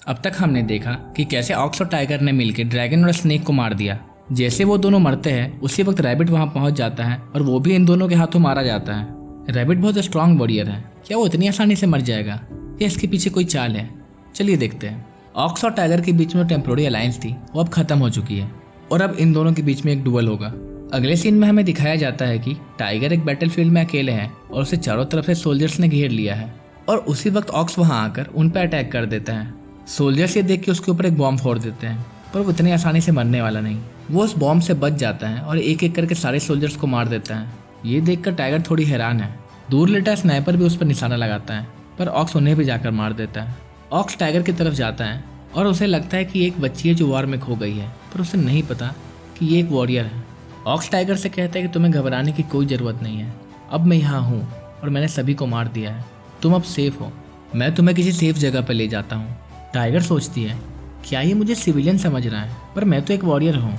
अब तक हमने देखा कि कैसे ऑक्स और टाइगर ने मिलकर ड्रैगन और स्नेक को मार दिया। जैसे वो दोनों मरते हैं उसी वक्त रैबिट वहां पहुंच जाता है और वो भी इन दोनों के हाथों मारा जाता है। रैबिट बहुत स्ट्रांग वॉरियर है, क्या वो इतनी आसानी से मर जाएगा या इसके पीछे कोई चाल है? चलिए देखते हैं। ऑक्स और टाइगर के बीच में जो टेम्पोररी अलायंस थी वो अब खत्म हो चुकी है और अब इन दोनों के बीच में एक डुअल होगा। अगले सीन में हमें दिखाया जाता है कि टाइगर एक बैटलफील्ड में अकेले है और उसे चारों तरफ से सोल्जर्स ने घेर लिया है और उसी वक्त ऑक्स वहां आकर उन पर अटैक कर देता है। सोल्जर्स ये देख के उसके ऊपर एक बॉम्ब फोड़ देते हैं, पर वो इतनी आसानी से मरने वाला नहीं। वो उस बॉम्ब से बच जाता है और एक एक करके सारे सोल्जर्स को मार देता है। ये देखकर टाइगर थोड़ी हैरान है। दूर लेटा स्नाइपर भी उस पर निशाना लगाता है, पर ऑक्स उन्हें भी जाकर मार देता है। ऑक्स टाइगर की तरफ जाता है और उसे लगता है कि एक बच्ची है जो वॉर में खो गई है, पर उसे नहीं पता कि ये एक वॉरियर है। ऑक्स टाइगर से कहता है कि तुम्हें घबराने की कोई ज़रूरत नहीं है, अब मैं यहाँ हूँ और मैंने सभी को मार दिया है, तुम अब सेफ हो, मैं तुम्हें किसी सेफ जगह पर ले जाता हूँ। टाइगर सोचती है क्या ये मुझे सिविलियन समझ रहा है, पर मैं तो एक वॉरियर हूँ,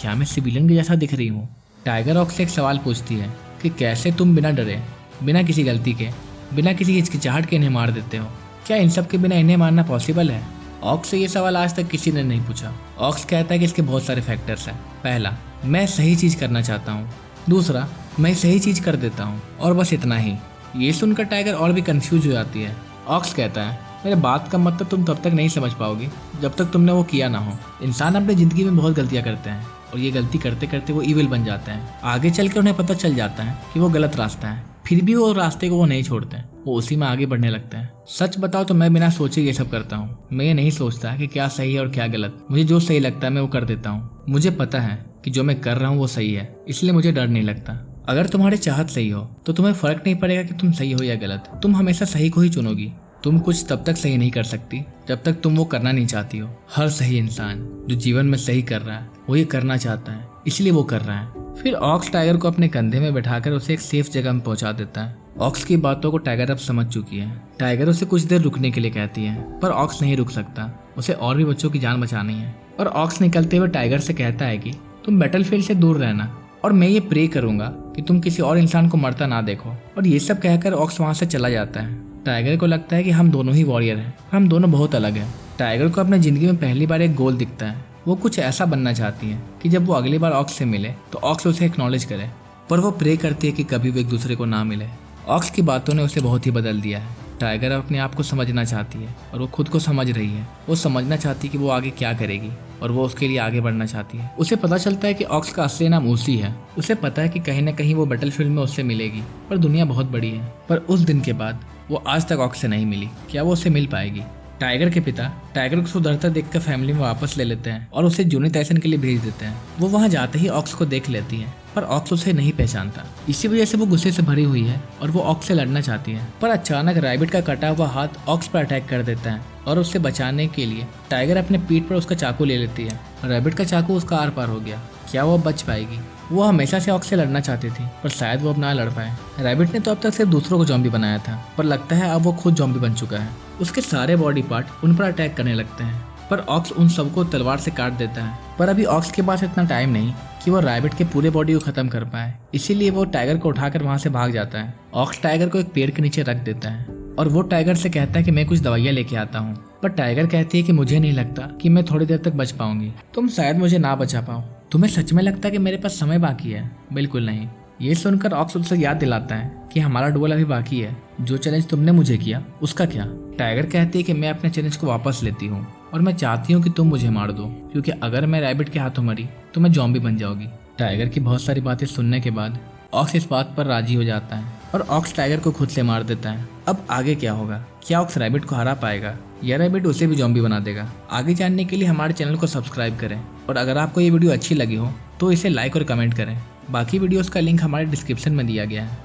क्या मैं सिविलियन के जैसा दिख रही हूँ? टाइगर ऑक्स से एक सवाल पूछती है कि कैसे तुम बिना डरे, बिना किसी गलती के, बिना किसी हिचकिचाहट के इन्हें मार देते हो? क्या इन सब के बिना इन्हें मारना पॉसिबल है? ऑक्स से ये सवाल आज तक किसी ने नहीं पूछा। ऑक्स कहता है कि इसके बहुत सारे फैक्टर्स हैं। पहला, मैं सही चीज़ करना चाहता हूँ। दूसरा, मैं सही चीज़ कर देता हूँ, और बस इतना ही। ये सुनकर टाइगर और भी कंफ्यूज हो जाती है। ऑक्स कहता है मेरे बात का मतलब तुम तब तक नहीं समझ पाओगी जब तक तुमने वो किया ना हो। इंसान अपनी ज़िंदगी में बहुत गलतियाँ करते हैं और ये गलती करते करते वो ईविल बन जाते हैं। आगे चल के उन्हें पता चल जाता है कि वो गलत रास्ता है, फिर भी वो रास्ते को वो नहीं छोड़ते, वो उसी में आगे बढ़ने लगते हैं। सच बताओ तो मैं बिना सोचे ये सब करता हूँ। मैं ये नहीं सोचता कि क्या सही है और क्या गलत। मुझे जो सही लगता है मैं वो कर देता हूँ। मुझे पता है कि जो मैं कर रहा हूँ वो सही है, इसलिए मुझे डर नहीं लगता। अगर तुम्हारी चाहत सही हो तो तुम्हें फर्क नहीं पड़ेगा कि तुम सही हो या गलत, तुम हमेशा सही को ही चुनोगी। तुम कुछ तब तक सही नहीं कर सकती जब तक तुम वो करना नहीं चाहती हो। हर सही इंसान जो जीवन में सही कर रहा है वो ये करना चाहता है, इसलिए वो कर रहा है। फिर ऑक्स टाइगर को अपने कंधे में बैठाकर उसे एक सेफ जगह में पहुंचा देता है। ऑक्स की बातों को टाइगर अब समझ चुकी है। टाइगर उसे कुछ देर रुकने के लिए कहती है, पर ऑक्स नहीं रुक सकता, उसे और भी बच्चों की जान बचानी है। और ऑक्स निकलते हुए टाइगर से कहता है कि तुम बैटलफील्ड से दूर रहना और मैं ये प्रे करूंगा कि तुम किसी और इंसान को मरता ना देखो। और ये सब कहकर ऑक्स वहां से चला जाता है। टाइगर को लगता है कि हम दोनों ही वॉरियर हैं, हम दोनों बहुत अलग हैं। टाइगर को अपने जिंदगी में पहली बार एक गोल दिखता है। वो कुछ ऐसा बनना चाहती है कि जब वो अगली बार ऑक्स से मिले तो ऑक्स उसे एक्नॉलेज करे, पर वो प्रे करती है कि कभी वो एक दूसरे को ना मिले। ऑक्स की बातों ने उसे बहुत ही बदल दिया है। टाइगर अपने आप को समझना चाहती है और वो खुद को समझ रही है। वो समझना चाहती है कि वो आगे क्या करेगी और वो उसके लिए आगे बढ़ना चाहती है। उसे पता चलता है कि ऑक्स का असली नाम ऊसी है। उसे पता है कि कहीं ना कहीं वो बैटलफील्ड में उससे मिलेगी, पर दुनिया बहुत बड़ी है। पर उस दिन के बाद वो आज तक ऑक्स से नहीं मिली। क्या वो उससे मिल पाएगी? टाइगर के पिता टाइगर को सुधरता देखकर फैमिली में वापस ले लेते हैं और उसे जूनियर टाइसन के लिए भेज देते हैं। वो वहां जाते ही ऑक्स को देख लेती है, पर ऑक्स उसे नहीं पहचानता। इसी वजह से वो गुस्से से भरी हुई है और वो ऑक्स से लड़ना चाहती है। पर अचानक रैबिट का कटा हुआ हाथ ऑक्स पर अटैक कर देता है और उससे बचाने के लिए टाइगर अपने पीठ पर उसका चाकू ले लेती है। रैबिट का चाकू उसका आर पार हो गया। क्या वो बच पाएगी? वो हमेशा से ऑक्स से लड़ना चाहती थी, पर शायद वो अब ना लड़ पाए। रैबिट ने तो अब तक सिर्फ दूसरों को जॉम्बी बनाया था, पर लगता है अब वो खुद जॉम्बी बन चुका है। उसके सारे बॉडी पार्ट उन पर अटैक करने लगते हैं, पर ऑक्स उन सबको तलवार से काट देता है। पर अभी ऑक्स के पास इतना टाइम नहीं कि वो रैबिट के पूरे बॉडी को खत्म कर पाए, इसीलिए वो टाइगर को उठाकर वहां से भाग जाता है। ऑक्स टाइगर को एक पेड़ के नीचे रख देता है और वो टाइगर से कहता है कि मैं कुछ दवाइयाँ लेके आता हूँ। पर टाइगर कहती है कि मुझे नहीं लगता कि मैं थोड़ी देर तक बच पाऊंगी, तुम शायद मुझे ना बचा पाओ। तुम्हें सच में लगता है कि मेरे पास समय बाकी है? बिल्कुल नहीं। ये सुनकर ऑक्स उसे याद दिलाता है कि हमारा डुएल अभी बाकी है। जो चैलेंज तुमने मुझे किया उसका क्या? टाइगर कहती है कि मैं अपने चैलेंज को वापस लेती हूँ और मैं चाहती हूँ कि तुम मुझे मार दो, क्योंकि अगर मैं रैबिट के हाथों मरी तो मैं जॉम्बी बन जाऊंगी। टाइगर की बहुत सारी बातें सुनने के बाद ऑक्स इस बात पर राजी हो जाता है और ऑक्स टाइगर को खुद से मार देता है। अब आगे क्या होगा? क्या ऑक्स रैबिट को हरा पाएगा या रैबिट उसे भी जॉम्बी बना देगा? आगे जानने के लिए हमारे चैनल को सब्सक्राइब करें और अगर आपको ये वीडियो अच्छी लगी हो तो इसे लाइक और कमेंट करें। बाकी वीडियोस का लिंक हमारे डिस्क्रिप्शन में दिया गया है।